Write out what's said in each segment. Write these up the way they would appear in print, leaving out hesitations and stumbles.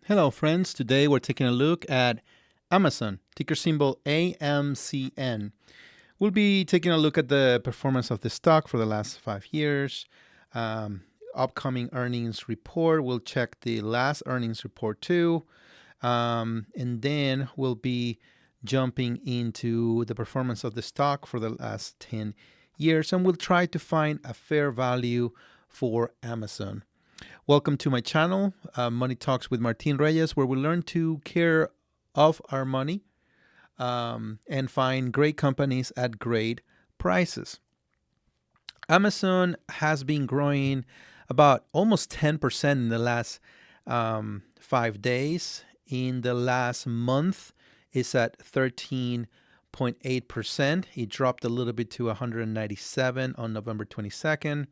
Hello, friends. Today we're taking a look at Amazon, ticker symbol AMZN. We'll be taking a look at the performance of the stock for the last 5 years, um, upcoming earnings report. We'll check the last earnings report too, and then we'll be jumping into the performance of the stock for the last 10 years, and we'll try to find a fair value for Amazon. Welcome to my channel, Money Talks with Martin Reyes, where we learn to care of our money and find great companies at great prices. Amazon has been growing about almost 10% in the last 5 days. In the last month, it's at 13.8%. It dropped a little bit to 197 on November 22nd.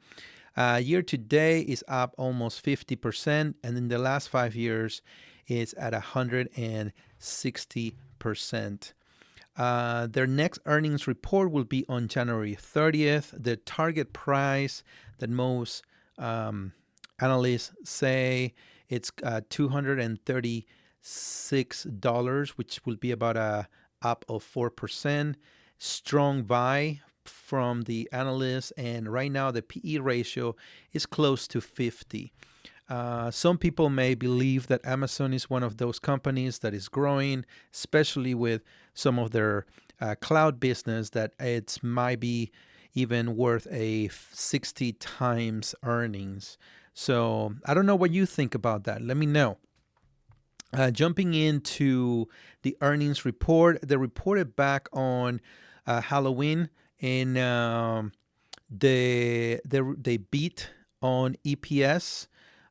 Year to date is up almost 50%, and in the last 5 years, it's at 160%. Their next earnings report will be on January 30th. The target price that most analysts say it's $236, which will be about a up of 4%. Strong buy from the analysts, and right now the PE ratio is close to 50. Some people may believe that Amazon is one of those companies that is growing, especially with some of their cloud business, that it might be even worth a 60 times earnings. So I don't know what you think about that. Let me know. Jumping into the earnings report, they reported back on Halloween, and they beat on EPS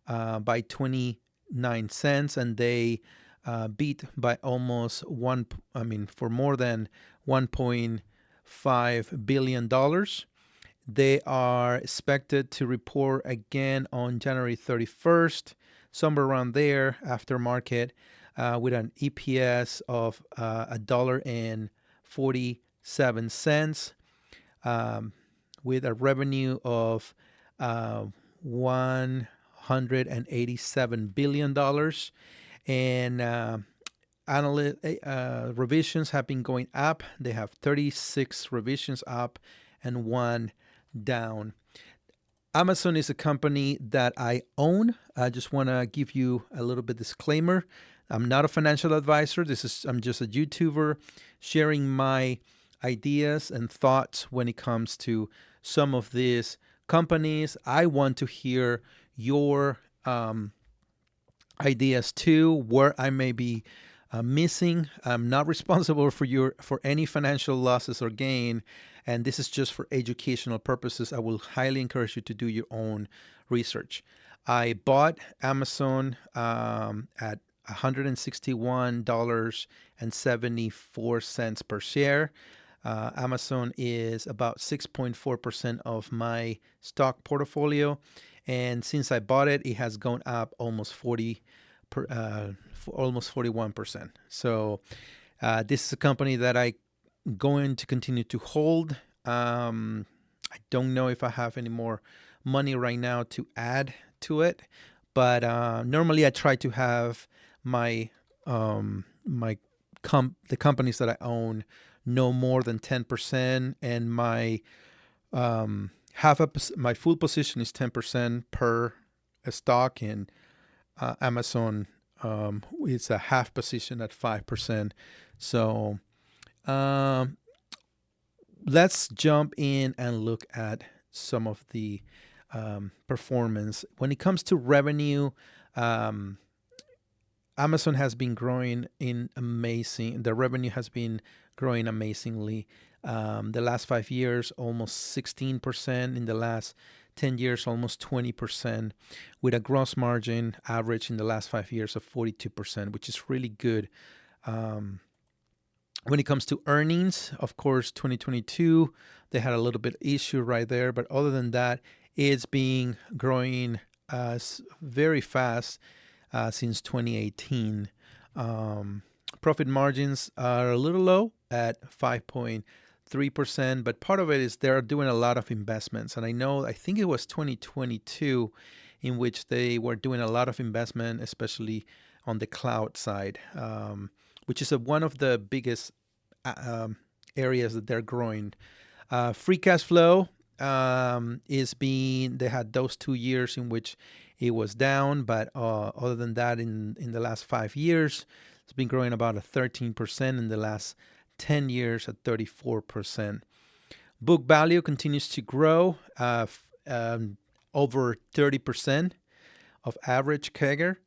by 29 cents, and they beat by almost for more than $1.5 billion. They are expected to report again on January 31st, somewhere around there after market, with an EPS of $1.47, with a revenue of $187 billion. And revisions have been going up. They have 36 revisions up and one down. Amazon is a company that I own. I just want to give you a little bit disclaimer. I'm not a financial advisor. I'm just a YouTuber sharing my ideas and thoughts when it comes to some of these companies. I want to hear your ideas too, where I may be missing. I'm not responsible for any financial losses or gain, and this is just for educational purposes. I will highly encourage you to do your own research. I bought Amazon at $161.74 per share. Amazon is about 6.4% of my stock portfolio, and since I bought it, it has gone up almost 41%. So this is a company that I'm going to continue to hold. I don't know if I have any more money right now to add to it, but normally I try to have my the companies that I own no more than 10%, and my my full position is 10% per stock, and Amazon it's a half position at 5%. So let's jump in and look at some of the performance. When it comes to revenue, Amazon has been growing the revenue has been growing amazingly. The last 5 years, almost 16%. In the last 10 years, almost 20%, with a gross margin average in the last 5 years of 42%, which is really good. When it comes to earnings, of course, 2022, they had a little bit issue right there. But other than that, it's been growing very fast since 2018. Profit margins are a little low at 5.3%, but part of it is they're doing a lot of investments. And I think it was 2022 in which they were doing a lot of investment, especially on the cloud side, which is one of the biggest areas that they're growing. Free cash flow they had those 2 years in which it was down, but other than that, in the last 5 years, it's been growing about 13%. In the last 10 years, at 34%. Book value continues to grow, over 30% of average CAGR,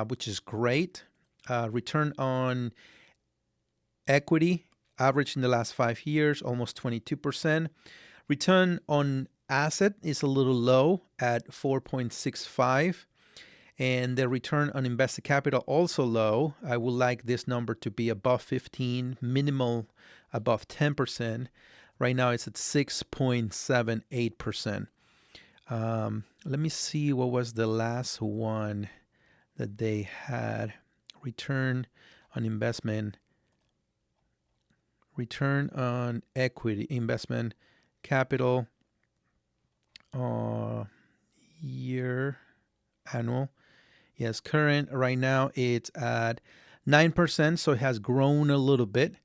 which is great. Return on equity average in the last 5 years, almost 22%. Return on asset is a little low at 4.65. And the return on invested capital also low. I would like this number to be above 15, minimal above 10%. Right now it's at 6.78%. Let me see what was the last one that they had. Return on investment, return on equity, investment capital, year, annual. Yes, current right now it's at 9%, so it has grown a little bit.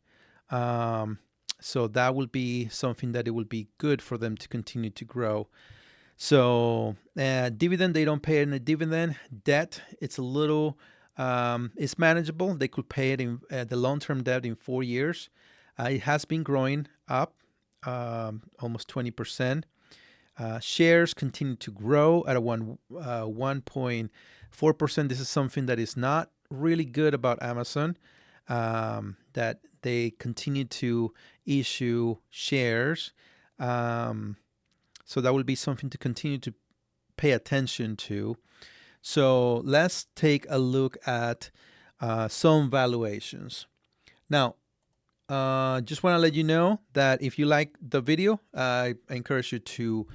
So that will be something that it will be good for them to continue to grow. So dividend, they don't pay any dividend. Debt, it's a little, it's manageable. They could pay it in the long-term debt in 4 years. It has been growing up almost 20%. Shares continue to grow at a 1.4%. This is something that is not really good about Amazon, that they continue to issue shares. So that will be something to continue to pay attention to. So let's take a look at some valuations. Now, just want to let you know that if you like the video, I encourage you to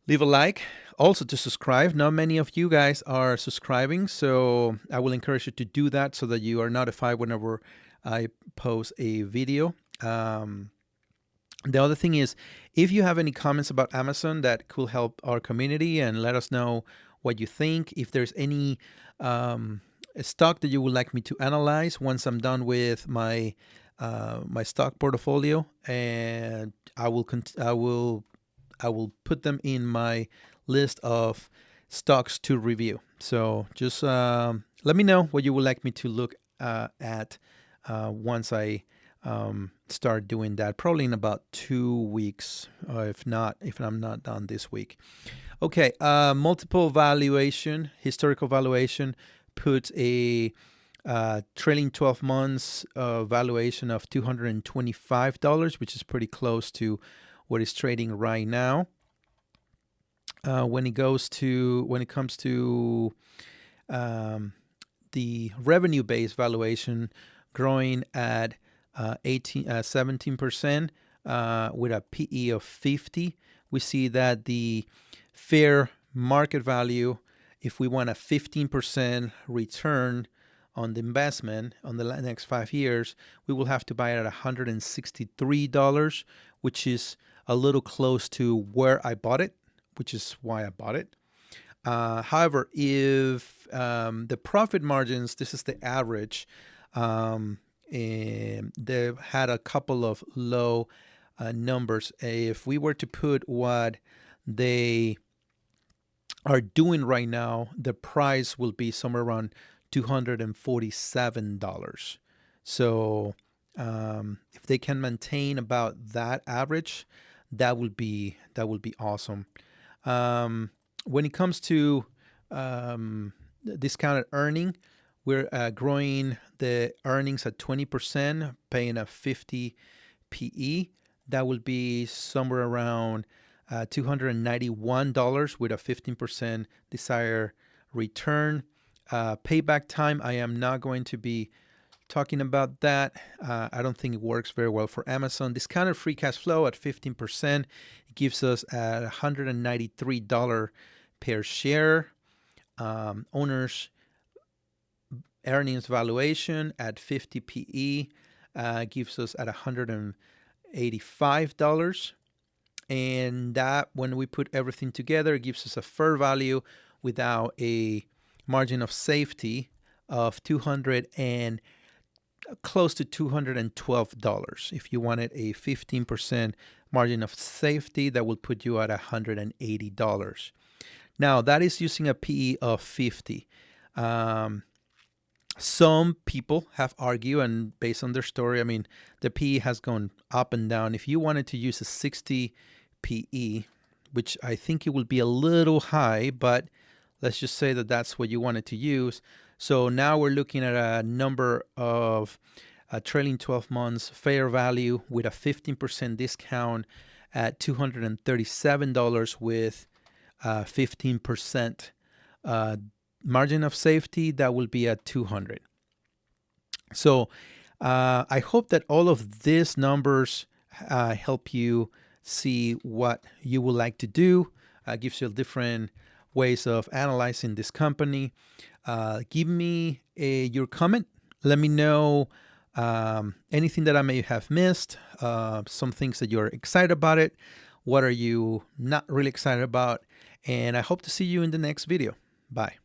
leave a like, also to subscribe. Not many of you guys are subscribing, so I will encourage you to do that so that you are notified whenever I post a video. The other thing is, if you have any comments about Amazon that could help our community, and let us know what you think. If there's any stock that you would like me to analyze once I'm done with my my stock portfolio, and I will put them in my list of stocks to review. So just let me know what you would like me to look at once I start doing that, probably in about 2 weeks, if I'm not done this week. Okay, multiple valuation, historical valuation puts a trailing 12 months valuation of $225, which is pretty close to what is trading right now. When it comes to the revenue-based valuation, growing at 17% with a PE of 50, we see that the fair market value, if we want a 15% return on the investment on the next 5 years, we will have to buy it at $163, which is a little close to where I bought it, which is why I bought it. However, if the profit margins, this is the average, and they've had a couple of low numbers. If we were to put what they are doing right now, the price will be somewhere around $247. So if they can maintain about that average, that would be awesome. When it comes to discounted earning, we're growing the earnings at 20%, paying a 50 PE. That will be somewhere around $291 with a 15% desired return. Payback time, I am not going to be talking about that. I don't think it works very well for Amazon. Discounted free cash flow at 15%. It gives us at $193 per share. Owners earnings valuation at 50 PE gives us at $185. And that, when we put everything together, gives us a fair value, without a margin of safety of 200 and close to $212. If you wanted a 15% margin of safety, that will put you at $180. Now, that is using a PE of 50. Some people have argued, and based on their story, I mean, the PE has gone up and down. If you wanted to use a 60 PE, which I think it will be a little high, but let's just say that that's what you wanted to use. So now we're looking at a number of trailing 12 months fair value with a 15% discount at $237 with 15% margin of safety. That will be at 200. So I hope that all of these numbers help you see what you would like to do. Gives you different ways of analyzing this company. Give me your comment. Let me know anything that I may have missed, some things that you're excited about it. What are you not really excited about? And I hope to see you in the next video. Bye.